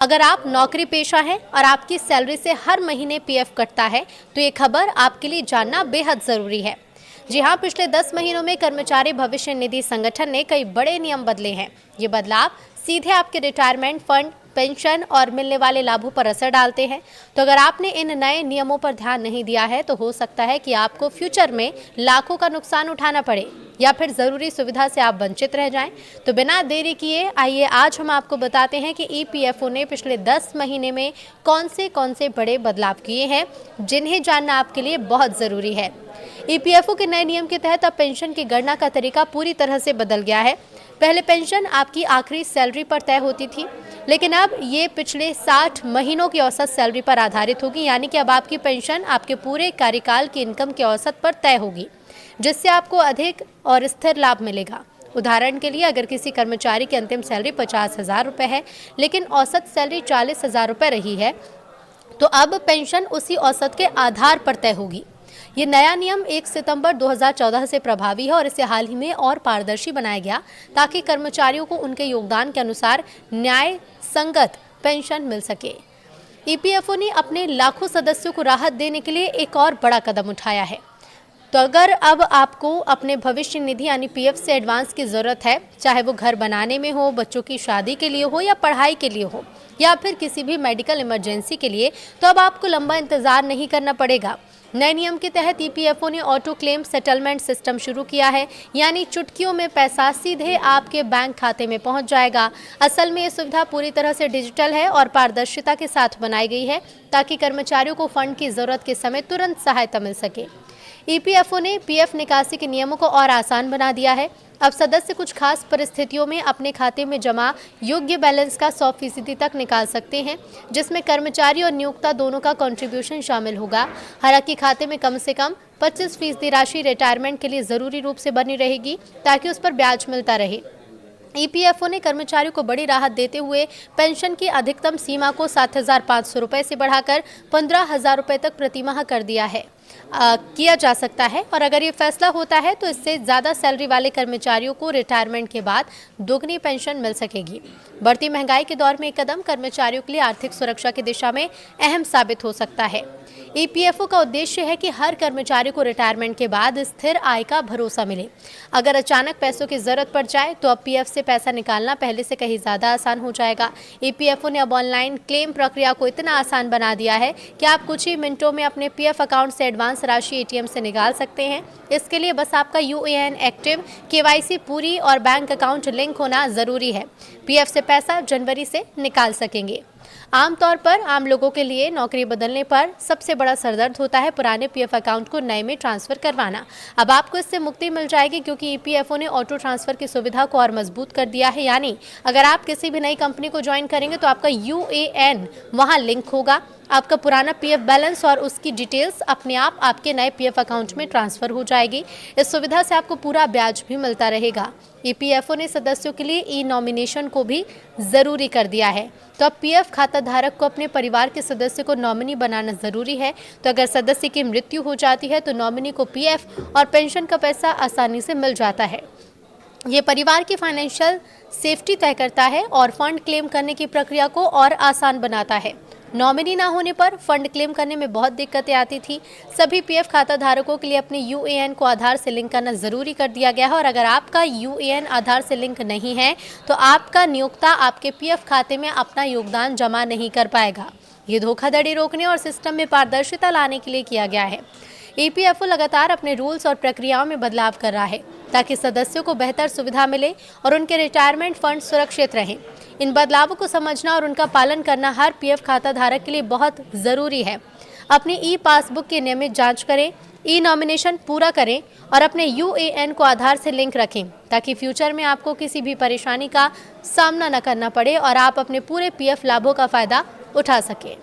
अगर आप नौकरी पेशा हैं और आपकी सैलरी से हर महीने पीएफ कटता है तो ये खबर आपके लिए जानना बेहद जरूरी है। जी हाँ, पिछले 10 महीनों में कर्मचारी भविष्य निधि संगठन ने कई बड़े नियम बदले हैं। ये बदलाव सीधे आपके रिटायरमेंट फंड, पेंशन और मिलने वाले लाभों पर असर डालते हैं। तो अगर आपने इन नए नियमों पर ध्यान नहीं दिया है तो हो सकता है कि आपको फ्यूचर में लाखों का नुकसान उठाना पड़े या फिर जरूरी सुविधा से आप वंचित रह जाएं। तो बिना देरी किए आइए आज हम आपको बताते हैं कि ईपीएफओ ने पिछले 10 महीने में कौन से बड़े बदलाव किए हैं जिन्हें जानना आपके लिए बहुत जरूरी है। ईपीएफओ के नए नियम के तहत अब पेंशन की गणना का तरीका पूरी तरह से बदल गया है। पहले पेंशन आपकी आखिरी सैलरी पर तय होती थी, लेकिन अब ये पिछले 60 महीनों की औसत सैलरी पर आधारित होगी। यानी कि अब आपकी पेंशन आपके पूरे कार्यकाल की इनकम के औसत पर तय होगी, जिससे आपको अधिक और स्थिर लाभ मिलेगा। उदाहरण के लिए, अगर किसी कर्मचारी की अंतिम सैलरी 50,000 रुपये है लेकिन औसत सैलरी 40,000 रुपये रही है, तो अब पेंशन उसी औसत के आधार पर तय होगी। ये नया नियम 1 सितंबर 2014 से प्रभावी है और इसे हाल ही में और पारदर्शी बनाया गया ताकि कर्मचारियों को उनके योगदान के अनुसार न्याय संगत पेंशन मिल सके। ईपीएफओ ने अपने लाखों सदस्यों को राहत देने के लिए एक और बड़ा कदम उठाया है। तो अगर अब आपको अपने भविष्य निधि यानी पीएफ से एडवांस की ज़रूरत है, चाहे वो घर बनाने में हो, बच्चों की शादी के लिए हो या पढ़ाई के लिए हो या फिर किसी भी मेडिकल इमरजेंसी के लिए, तो अब आपको लंबा इंतज़ार नहीं करना पड़ेगा। नए नियम के तहत ईपीएफओ ने ऑटो क्लेम सेटलमेंट सिस्टम शुरू किया है, यानी चुटकियों में पैसा सीधे आपके बैंक खाते में पहुंच जाएगा। असल में ये सुविधा पूरी तरह से डिजिटल है और पारदर्शिता के साथ बनाई गई है ताकि कर्मचारियों को फंड की ज़रूरत के समय तुरंत सहायता मिल सके। ईपीएफओ ने पीएफ निकासी के नियमों को और आसान बना दिया है। अब सदस्य कुछ खास परिस्थितियों में अपने खाते में जमा योग्य बैलेंस का 100% तक निकाल सकते हैं, जिसमें कर्मचारी और नियोक्ता दोनों का कंट्रीब्यूशन शामिल होगा। हालांकि खाते में कम से कम 25% राशि रिटायरमेंट के लिए जरूरी रूप से बनी रहेगी ताकि उस पर ब्याज मिलता रहे। ईपीएफओ ने कर्मचारियों को बड़ी राहत देते हुए पेंशन की अधिकतम सीमा को 7,500 रुपये से बढ़ाकर 15,000 रुपये तक प्रतिमाह कर दिया है किया जा सकता है। और अगर ये फैसला होता है तो इससे ज़्यादा सैलरी वाले कर्मचारियों को रिटायरमेंट के बाद दोगुनी पेंशन मिल सकेगी। बढ़ती महंगाई के दौर में एक कदम कर्मचारियों के लिए आर्थिक सुरक्षा की दिशा में अहम साबित हो सकता है। ईपीएफओ का उद्देश्य है कि हर कर्मचारी को रिटायरमेंट के बाद स्थिर आय का भरोसा मिले। अगर अचानक पैसों की जरूरत पड़ जाए तो अब पीएफ से पैसा निकालना पहले से कहीं ज़्यादा आसान हो जाएगा। ईपीएफओ ने अब ऑनलाइन क्लेम प्रक्रिया को इतना आसान बना दिया है कि आप कुछ ही मिनटों में अपने पीएफ अकाउंट से एडवांस राशि एटीएम से निकाल सकते हैं। इसके लिए बस आपका यूएएन एक्टिव, केवाईसी पूरी और बैंक अकाउंट लिंक होना जरूरी है। पीएफ से पैसा जनवरी से निकाल सकेंगे। आमतौर पर आम लोगों के लिए नौकरी बदलने पर सबसे बड़ा सरदर्द होता है पुराने पीएफ अकाउंट को नए में ट्रांसफर करवाना। अब आपको इससे मुक्ति मिल जाएगी क्योंकि ईपीएफओ ने ऑटो ट्रांसफर की सुविधा को और मजबूत कर दिया है। यानी अगर आप किसी भी नई कंपनी को ज्वाइन करेंगे तो आपका यूएएन वहां लिंक होगा। आपका पुराना पीएफ बैलेंस और उसकी डिटेल्स अपने आप आपके नए पीएफ अकाउंट में ट्रांसफर हो जाएगी। इस सुविधा से आपको पूरा ब्याज भी मिलता रहेगा। ईपीएफओ ने सदस्यों के लिए ई नॉमिनेशन को भी जरूरी कर दिया है। तो अब पीएफ खाता धारक को अपने परिवार के सदस्य को नॉमिनी बनाना जरूरी है। तो अगर सदस्य की मृत्यु हो जाती है तो नॉमिनी को पीएफ और पेंशन का पैसा आसानी से मिल जाता है। ये परिवार की फाइनेंशियल सेफ्टी तय करता है और फंड क्लेम करने की प्रक्रिया को और आसान बनाता है। नॉमिनी ना होने पर फंड क्लेम करने में बहुत दिक्कतें आती थी। सभी पीएफ खाता धारकों के लिए अपने यूएएन को आधार से लिंक करना जरूरी कर दिया गया है और अगर आपका यूएएन आधार से लिंक नहीं है तो आपका नियोक्ता आपके पीएफ खाते में अपना योगदान जमा नहीं कर पाएगा। ये धोखाधड़ी रोकने और सिस्टम में पारदर्शिता लाने के लिए किया गया है। ईपीएफओ लगातार अपने रूल्स और प्रक्रियाओं में बदलाव कर रहा है ताकि सदस्यों को बेहतर सुविधा मिले और उनके रिटायरमेंट फंड सुरक्षित रहें। इन बदलावों को समझना और उनका पालन करना हर पीएफ खाता धारक के लिए बहुत ज़रूरी है। अपनी ई पासबुक की नियमित जांच करें, ई नॉमिनेशन पूरा करें और अपने यूएएन को आधार से लिंक रखें ताकि फ्यूचर में आपको किसी भी परेशानी का सामना न करना पड़े और आप अपने पूरे पीएफ लाभों का फ़ायदा उठा सकें।